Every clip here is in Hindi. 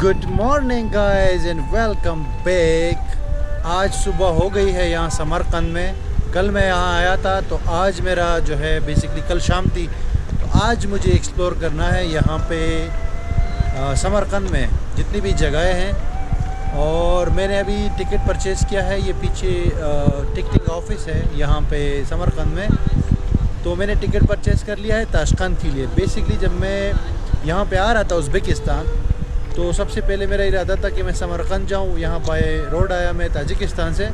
Good morning guys and welcome back. आज सुबह हो गई है यहाँ समरकंद में। कल मैं यहाँ आया था तो आज मेरा जो है बेसिकली कल शाम थी, तो आज मुझे एक्सप्लोर करना है यहाँ पे समरकंद में जितनी भी जगहें हैं। और मैंने अभी टिकट परचेज़ किया है, ये पीछे टिकटिंग ऑफिस है यहाँ पे समरकंद में। तो मैंने टिकट परचेज़ कर लिया है ताशकंद के लिए। बेसिकली जब मैं यहाँ पे आ रहा था उज़्बेकिस्तान, तो सबसे पहले मेरा इरादा था कि मैं समरकंद जाऊँ। यहाँ बाय रोड आया मैं ताजिकिस्तान से।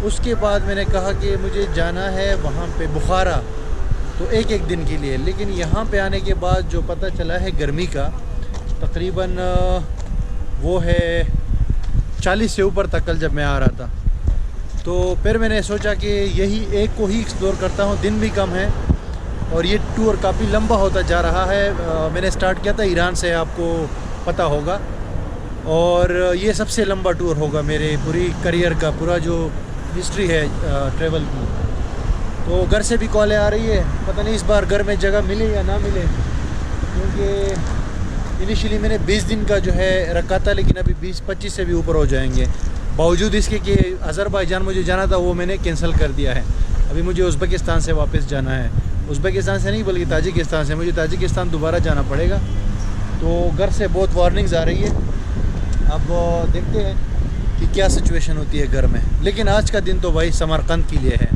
उसके बाद मैंने कहा कि मुझे जाना है वहाँ पे बुखारा, तो एक दिन के लिए। लेकिन यहाँ पे आने के बाद जो पता चला है गर्मी का, तकरीबन वो है 40 से ऊपर तक कल जब मैं आ रहा था। तो फिर मैंने सोचा कि यही एक को ही एक्सप्लोर करता हूँ, दिन भी कम है और ये टूर काफ़ी लंबा होता जा रहा है। मैंने स्टार्ट किया था ईरान से, आपको पता होगा, और ये सबसे लंबा टूर होगा मेरे पूरी करियर का, पूरा जो हिस्ट्री है ट्रैवल की। तो घर से भी कॉलें आ रही है, पता नहीं इस बार घर में जगह मिले या ना मिले, क्योंकि इनिशियली मैंने 20 दिन का जो है रखा था, लेकिन अभी 20-25 से भी ऊपर हो जाएंगे। बावजूद इसके कि अज़रबैजान मुझे जाना था, वो मैंने कैंसिल कर दिया है। अभी मुझे उज़्बेकिस्तान से वापस जाना है, उज़्बेकिस्तान से नहीं बल्कि ताजिकिस्तान से। मुझे ताजिकिस्तान दोबारा जाना पड़ेगा। तो घर से बहुत वार्निंग्स आ रही है। अब देखते हैं कि क्या सिचुएशन होती है घर में। लेकिन आज का दिन तो भाई समरकंद के लिए है।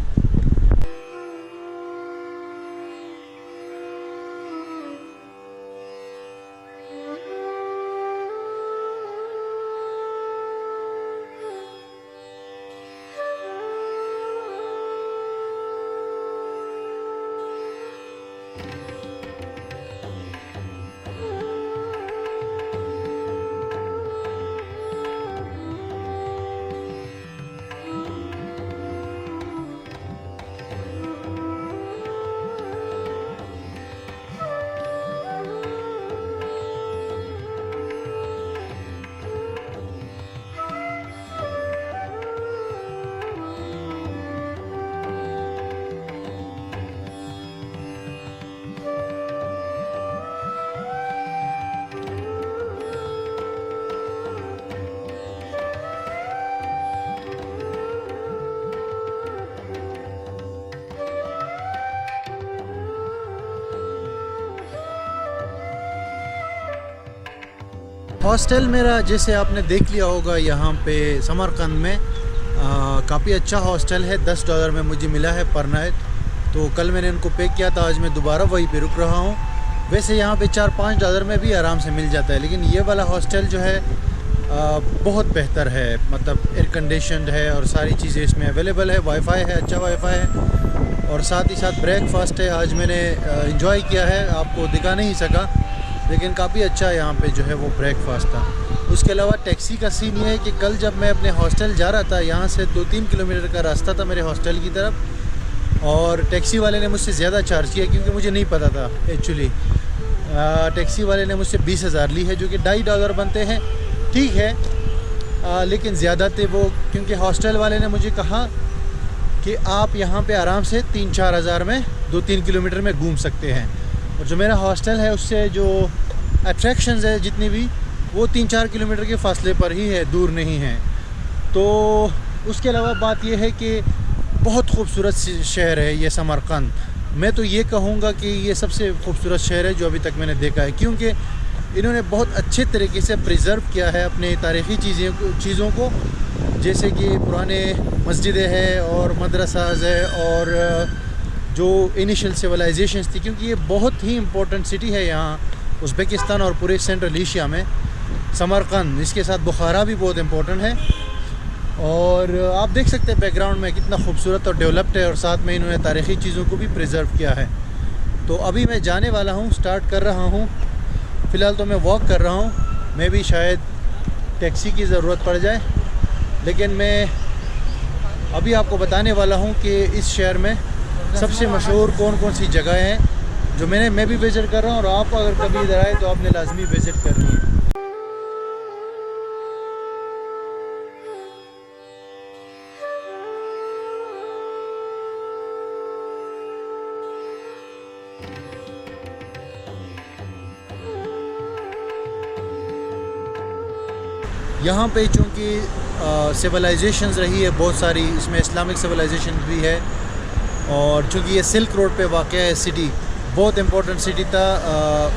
हॉस्टल मेरा जैसे आपने देख लिया होगा यहाँ पे समरकंद में, काफ़ी अच्छा हॉस्टल है। $10 में मुझे मिला है पर नाइट। तो कल मैंने इनको पे किया था, आज मैं दोबारा वहीं पे रुक रहा हूँ। वैसे यहाँ पे $4-5 में भी आराम से मिल जाता है, लेकिन ये वाला हॉस्टल जो है बहुत बेहतर है। मतलब एयर कंडीशनड है और सारी चीज़ें इसमें अवेलेबल है। वाईफाई है, अच्छा वाईफाई है, और साथ ही साथ ब्रेकफास्ट है। आज मैंने इंजॉय किया है, आपको दिखा नहीं सका, लेकिन काफ़ी अच्छा यहाँ पे जो है वो ब्रेकफास्ट था। उसके अलावा टैक्सी का सीन ये है कि कल जब मैं अपने हॉस्टल जा रहा था, यहाँ से 2-3 किलोमीटर का रास्ता था मेरे हॉस्टल की तरफ, और टैक्सी वाले ने मुझसे ज़्यादा चार्ज किया, क्योंकि मुझे नहीं पता था एक्चुअली। टैक्सी वाले ने मुझसे 20,000 ली है, जो कि $2.5 बनते हैं। ठीक है, लेकिन ज़्यादा थे वो, क्योंकि हॉस्टल वाले ने मुझे कहा कि आप यहाँ पे आराम से 3-4 हज़ार में 2-3 किलोमीटर में घूम सकते हैं। और जो मेरा हॉस्टल है उससे जो अट्रैक्शंस है जितनी भी, वो 3-4 किलोमीटर के फासले पर ही है, दूर नहीं है। तो उसके अलावा बात यह है कि बहुत खूबसूरत शहर है ये समरकंद। मैं तो ये कहूँगा कि ये सबसे खूबसूरत शहर है जो अभी तक मैंने देखा है, क्योंकि इन्होंने बहुत अच्छे तरीके से प्रिज़र्व किया है अपने तारीख़ी चीज़ों को, जैसे कि पुराने मस्जिदें हैं और मदरसाज है, और जो इनिशियल सिविलाइजेशंस थी, क्योंकि ये बहुत ही इम्पोर्टेंट सिटी है यहाँ उज़्बेकिस्तान और पूरे सेंट्रल एशिया में समरकंद। इसके साथ बुखारा भी बहुत इम्पोर्टेंट है। और आप देख सकते हैं बैकग्राउंड में कितना खूबसूरत और डेवलप्ड है, और साथ में इन्होंने तारीख़ी चीज़ों को भी प्रिजर्व किया है। तो अभी मैं जाने वाला हूँ, स्टार्ट कर रहा हूँ। फ़िलहाल तो मैं वॉक कर रहा हूँ, मैं भी शायद टैक्सी की ज़रूरत पड़ जाए, लेकिन मैं अभी आपको बताने वाला हूँ कि इस शहर में सबसे मशहूर कौन कौन सी जगह हैं जो मैं भी विज़िट कर रहा हूँ, और आप अगर कभी इधर आए तो आपने लाजमी विज़िट करनी है। यहाँ पे चूँकि सिविलाइजेशंस रही है बहुत सारी, इसमें इस्लामिक सिविलाइजेशन भी है, और चूँकि ये सिल्क रोड पे वाक़या है सिटी, बहुत इम्पोर्टेंट सिटी था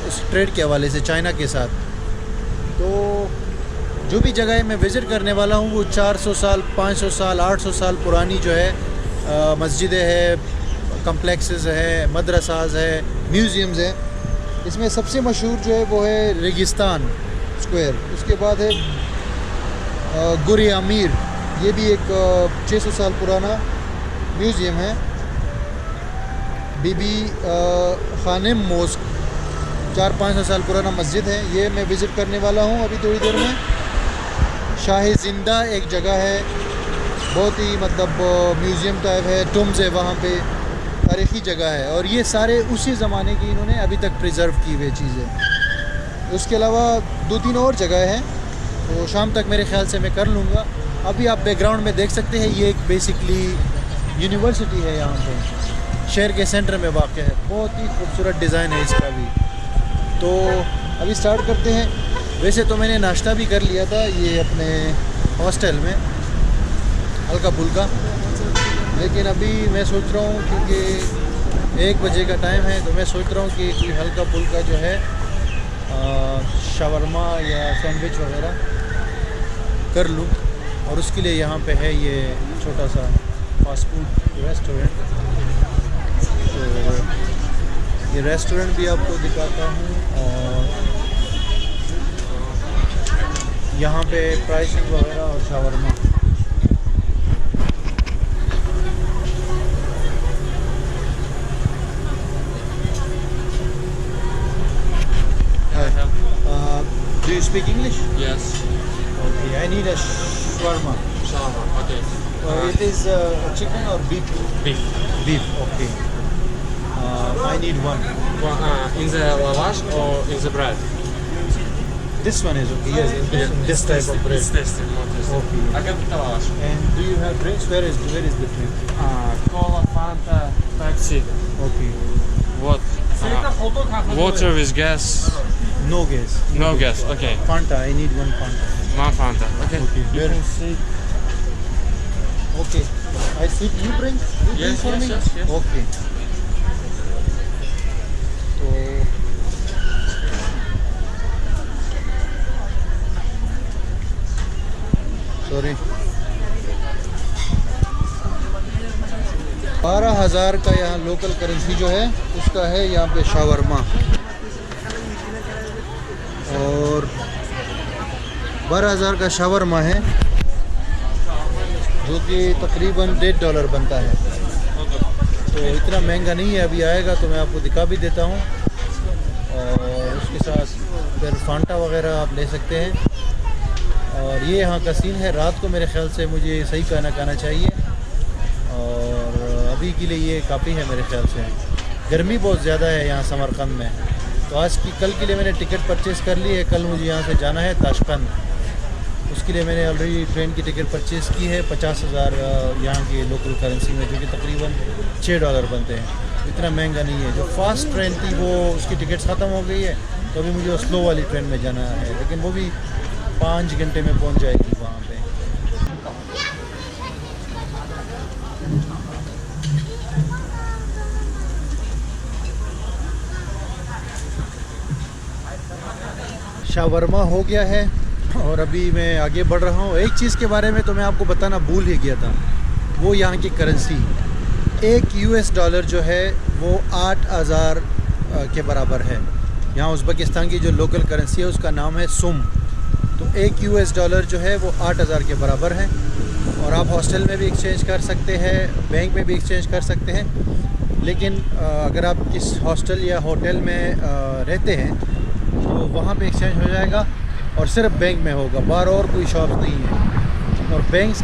उस ट्रेड के हवाले से चाइना के साथ। तो जो भी जगह मैं विज़िट करने वाला हूँ वो 400 साल, 500 साल, 800 साल पुरानी जो है मस्जिदें हैं, कम्प्लेक्सेस है, मदरसाज है, म्यूज़ियम्स है। इसमें सबसे मशहूर जो है वो है रेगिस्तान स्क्वायर। उसके बाद है गुर अमीर, ये भी एक 600 साल पुराना म्यूज़ियम है। बीबी खानिम मोस्क 400-500 साल पुराना मस्जिद है, ये मैं विज़िट करने वाला हूँ अभी थोड़ी देर में। शाह जिंदा एक जगह है, बहुत ही मतलब म्यूज़ियम टाइप है, टुम्स है वहाँ पे, तारीख़ी जगह है, और ये सारे उसी ज़माने की इन्होंने अभी तक प्रिजर्व की हुई चीज़ें। उसके अलावा 2-3 और जगह हैं, तो शाम तक मेरे ख़्याल से मैं कर लूँगा। अभी आप बैकग्राउंड में देख सकते हैं, ये एक बेसिकली यूनिवर्सिटी है, यहाँ पे शहर के सेंटर में वाक़ है। बहुत ही खूबसूरत डिज़ाइन है इसका भी। तो अभी स्टार्ट करते हैं। वैसे तो मैंने नाश्ता भी कर लिया था ये अपने हॉस्टल में, हल्का फुल्का, लेकिन अभी मैं सोच रहा हूँ क्योंकि 1 बजे का टाइम है, तो मैं सोच रहा हूँ कि कोई हल्का फुल्का जो है शवरमा या सैंडविच वगैरह कर लूँ। और उसके लिए यहाँ पे है ये छोटा सा फास्ट फूड रेस्टोरेंट। तो ये रेस्टोरेंट भी आपको दिखाता हूँ, और यहाँ पे प्राइसिंग वगैरह और shawarma. Do you speak English? Yes. Okay, I need a shawarma. Shawarma. Okay. It is chicken or beef? Beef. Beef, okay. I need one. Well, in the lavash or in the bread? This one is okay. Yes, this type of bread. It's tasty, more tasty. Okay. I can put lavash. And do you have drinks? Where is the drink? Cola, Fanta, Pepsi. Okay. What? Water with gas. No gas. No gas. Okay. Fanta. I need one Fanta. One Fanta. Okay. Okay. You Where? can see. Okay. I sit. You bring. You bring Yes, for yes, me. yes, yes. Okay. तो सॉरी 12,000 का यहाँ लोकल करेंसी जो है उसका है यहाँ पे शावरमा, और 12,000 का शावरमा है जो कि तकरीबन $1.5 बनता है। तो इतना महंगा नहीं है, अभी आएगा तो मैं आपको दिखा भी देता हूँ। और उसके साथ फिर फांटा वगैरह आप ले सकते हैं। और ये यहाँ का सीन है, रात को मेरे ख्याल से मुझे सही खाना खाना चाहिए, और अभी के लिए ये काफ़ी है मेरे ख्याल से। गर्मी बहुत ज़्यादा है यहाँ समरकंद में। तो आज की कल के लिए मैंने टिकट परचेज़ कर ली है। कल मुझे यहाँ से जाना है ताशकंद, उसके लिए मैंने ऑलरेडी ट्रेन की टिकट परचेज़ की है 50,000 यहाँ की लोकल करेंसी में, जो कि तकरीबन $6 बनते हैं। इतना महंगा नहीं है। जो फास्ट ट्रेन थी वो उसकी टिकट्स ख़त्म हो गई है, तो अभी मुझे स्लो वाली ट्रेन में जाना है, लेकिन वो भी 5 घंटे में पहुँच जाएगी वहाँ पे। शावरमा हो गया है और अभी मैं आगे बढ़ रहा हूँ। एक चीज़ के बारे में तो मैं आपको बताना भूल ही गया था, वो यहाँ की करेंसी। एक $1 जो है वो 8,000 के बराबर है। यहाँ उज़्बेकिस्तान की जो लोकल करेंसी है उसका नाम है सुम। तो एक $1 जो है वो 8,000 के बराबर है। और आप हॉस्टल में भी एक्सचेंज कर सकते हैं, बैंक में भी एक्सचेंज कर सकते हैं। लेकिन अगर आप किस हॉस्टल या होटल में रहते हैं तो वहाँ पे एक्सचेंज हो जाएगा, और सिर्फ बैंक में होगा, बाहर और कोई शॉप नहीं है। और बैंक्स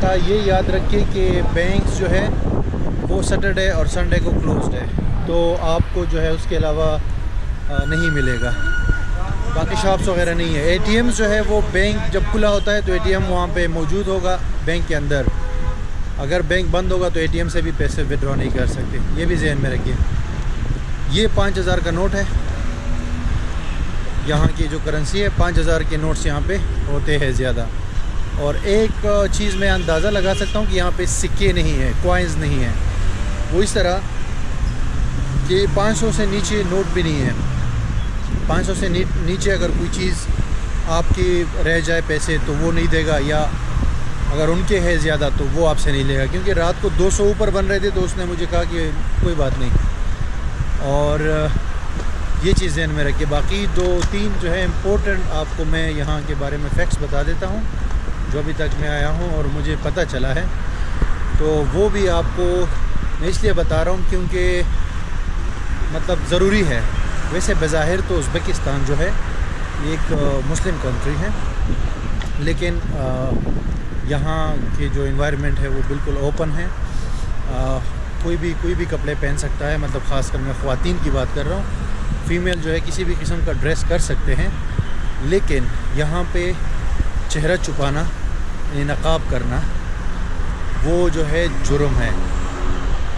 का ये याद रखिए कि बैंक्स जो है वो सैटरडे और संडे को क्लोज्ड है, तो आपको जो है उसके अलावा नहीं मिलेगा। बाकी शॉप्स वगैरह नहीं है। एटीएम्स जो है वो बैंक जब खुला होता है तो एटीएम वहाँ पे मौजूद होगा बैंक के अंदर। अगर बैंक बंद होगा तो एटीएम से भी पैसे विड्रॉ नहीं कर सकते, ये भी ज़हन में रखिए। ये 5,000 का नोट है। यहाँ की जो करेंसी है 5000 के नोट्स यहाँ पे होते हैं ज़्यादा। और एक चीज़ मैं अंदाज़ा लगा सकता हूँ कि यहाँ पे सिक्के नहीं है, कॉइन्स नहीं है। वो इस तरह कि 500 से नीचे नोट भी नहीं है। 500 से नीचे अगर कोई चीज़ आपकी रह जाए पैसे तो वो नहीं देगा, या अगर उनके है ज़्यादा तो वो आपसे नहीं लेगा। क्योंकि रात को 200 ऊपर बन रहे थे तो उसने मुझे कहा कि कोई बात नहीं। और ये चीज़ ध्यान में रखिए। बाकी 2-3 जो है इम्पोर्टेंट आपको मैं यहाँ के बारे में फैक्ट्स बता देता हूँ जो अभी तक मैं आया हूँ और मुझे पता चला है। तो वो भी आपको मैं इसलिए बता रहा हूँ क्योंकि मतलब ज़रूरी है। वैसे बज़ाहिर तो उज़्बेकिस्तान जो है ये एक मुस्लिम कंट्री है, लेकिन यहाँ के जो एनवायरनमेंट है वो बिल्कुल ओपन है। कोई भी कपड़े पहन सकता है, मतलब ख़ासकर मैं ख़वातीन की बात कर रहा हूँ। फ़ीमेल जो है किसी भी किस्म का ड्रेस कर सकते हैं, लेकिन यहाँ पे चेहरा छुपाना यानी नकाब करना वो जो है जुर्म है।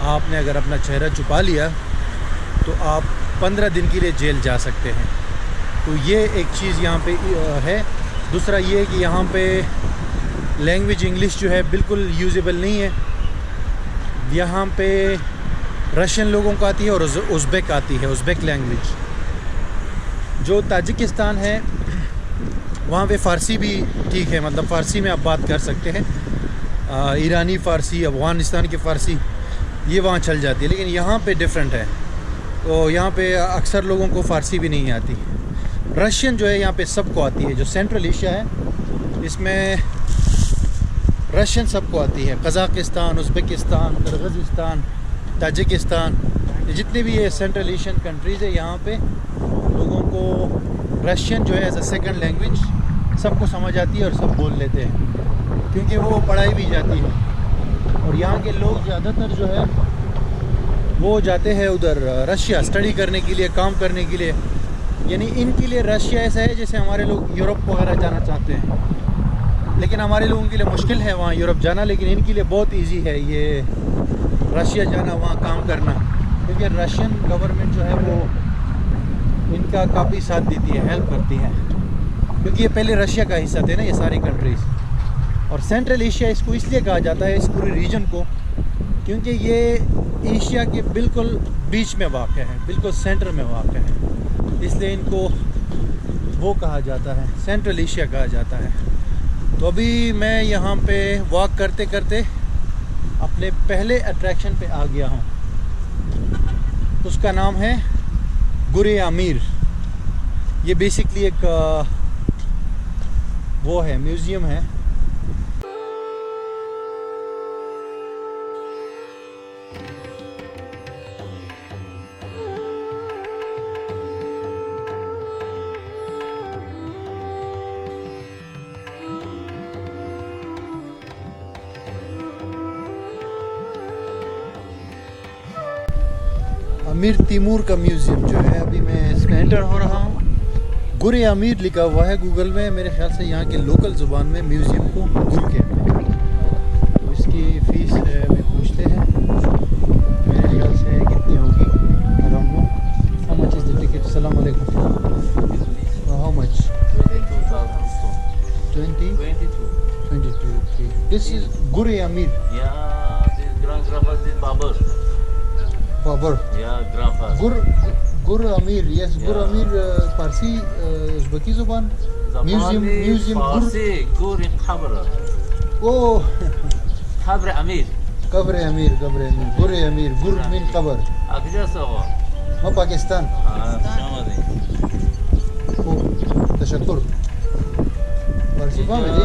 आपने अगर अपना चेहरा छुपा लिया तो आप 15 दिन के लिए जेल जा सकते हैं। तो ये एक चीज़ यहाँ पे है। दूसरा ये है कि यहाँ पे लैंग्वेज इंग्लिश जो है बिल्कुल यूजेबल नहीं है। यहाँ पे रशियन लोगों को आती है और उज़्बेक आती है, उज़्बेक लैंग्वेज। जो ताजिकिस्तान है वहाँ पे फ़ारसी भी ठीक है, मतलब फ़ारसी में आप बात कर सकते हैं। ईरानी फ़ारसी, अफ़गानिस्तान की फ़ारसी ये वहाँ चल जाती है, लेकिन यहाँ पे डिफरेंट है। तो यहाँ पे अक्सर लोगों को फ़ारसी भी नहीं आती। रशियन जो है यहाँ पे सबको आती है। जो सेंट्रल एशिया है इसमें रशियन सबको आती है। कज़ाकिस्तान, उज़्बेकिस्तान, किर्गिज़स्तान, ताजिकिस्तान, ये जितने भी ये सेंट्रल एशियन कंट्रीज़ है यहाँ पे लोगों को रशियन जो है एज अ सेकेंड लैंग्वेज सबको समझ आती है और सब बोल लेते हैं, क्योंकि वो पढ़ाई भी जाती है। और यहाँ के लोग ज़्यादातर जो है वो जाते हैं उधर रशिया स्टडी करने के लिए, काम करने के लिए। यानी इनके लिए रशिया ऐसा है जैसे हमारे लोग यूरोप वगैरह जाना चाहते हैं, लेकिन हमारे लोगों के लिए मुश्किल है वहाँ यूरोप जाना, लेकिन इनके लिए बहुत इजी है ये रशिया जाना, वहाँ काम करना। क्योंकि रशियन गवर्नमेंट जो है वो इनका काफ़ी साथ देती है, हेल्प करती है, क्योंकि ये पहले रशिया का हिस्सा थे ना ये सारी कंट्रीज़। और सेंट्रल एशिया इसको इसलिए कहा जाता है, इस पूरे रीजन को, क्योंकि ये एशिया के बिल्कुल बीच में वाक़ है, बिल्कुल सेंटर में वाक़ है, इसलिए इनको वो कहा जाता है, सेंट्रल एशिया कहा जाता है। तो अभी मैं यहाँ पे वॉक करते करते अपने पहले अट्रैक्शन पे आ गया हूँ। उसका नाम है गुरे अमीर। ये बेसिकली एक वो है, म्यूज़ियम है। अमीर तिमूर का म्यूज़ियम जो है, अभी मैं इसमें एंटर हो रहा हूँ। गुरे अमीर लिखा हुआ है गूगल में। मेरे ख्याल से यहाँ के लोकल ज़ुबान में म्यूज़ियम को गुर कहते हैं। तो इसकी फ़ीस है, अभी पूछते हैं, मेरे ख्याल से कितनी होगी। How much is the ticket? अस्सलाम वालेकुम। How much? 22. This is Gure Amir. Yeah, this grandfather is Babur. Babur. Yeah, grandfather. Gur Amir. Yes, Gur Yeah. Amir. Farsi, Uzbeki zuban. Museum Gur. Farsi, Gur Qabr. Oh, Qabr Amir. Qabr Amir. Gur Amir. Gur min Qabr. Akija sawa. Ma Pakistan. Shamadi. Oh, tashakkur. Farsi fahmedi?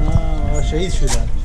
हाँ, शहीद शुदा.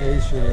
शहीद शुदा.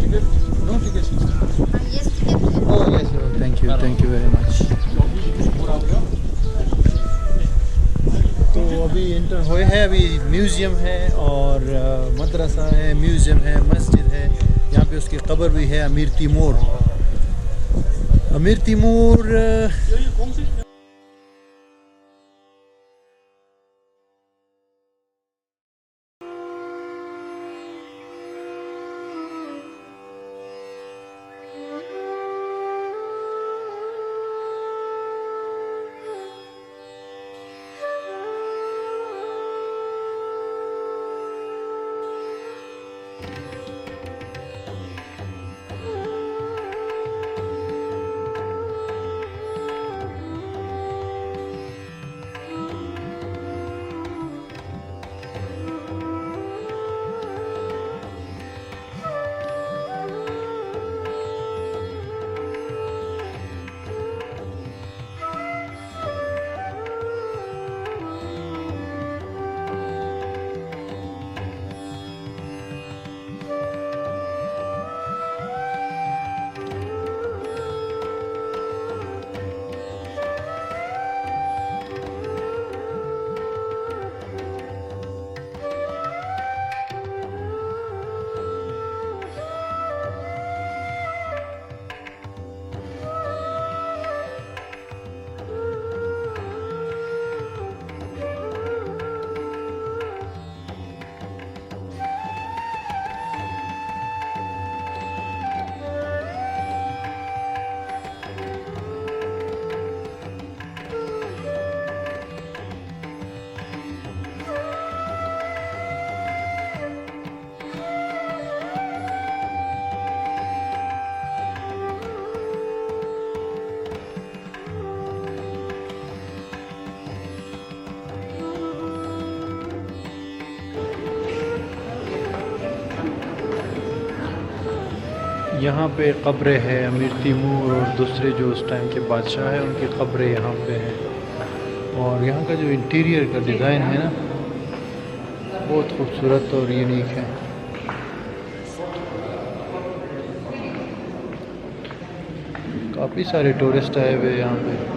Ticket? No ticket. Yes, ticket. Oh yes, thank you very much. तो अभी इंटर हुए हैं, अभी म्यूज़ियम है और मदरसा है, म्यूज़ियम है, मस्जिद है। यहाँ पे उसकी कब्र भी है, अमीर तिमूर। अमीर तिमूर यहाँ पे कब्रें हैं अमीर तैमूर और दूसरे जो उस टाइम के बादशाह हैं उनकी कब्रें यहाँ पे हैं। और यहाँ का जो इंटीरियर का डिज़ाइन है ना बहुत खूबसूरत और यूनिक है। काफ़ी सारे टूरिस्ट आए हुए यहाँ पे।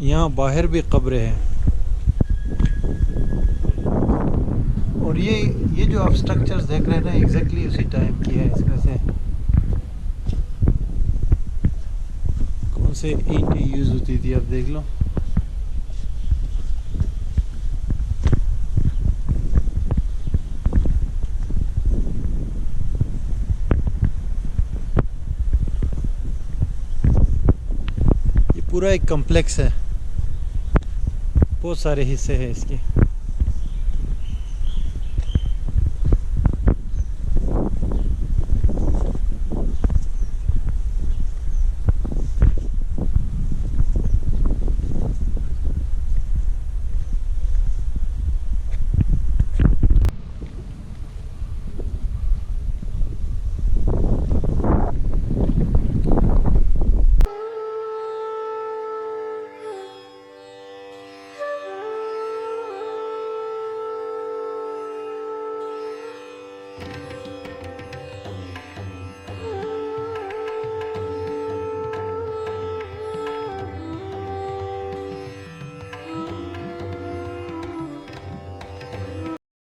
यहाँ बाहर भी कब्रें हैं और ये जो आप स्ट्रक्चर्स देख रहे हैं ना एग्जैक्टली उसी टाइम की है। इसमें से कौन से ईंटें यूज़ होती थी आप देख लो। ये पूरा एक कॉम्प्लेक्स है, बहुत सारे हिस्से हैं इसके।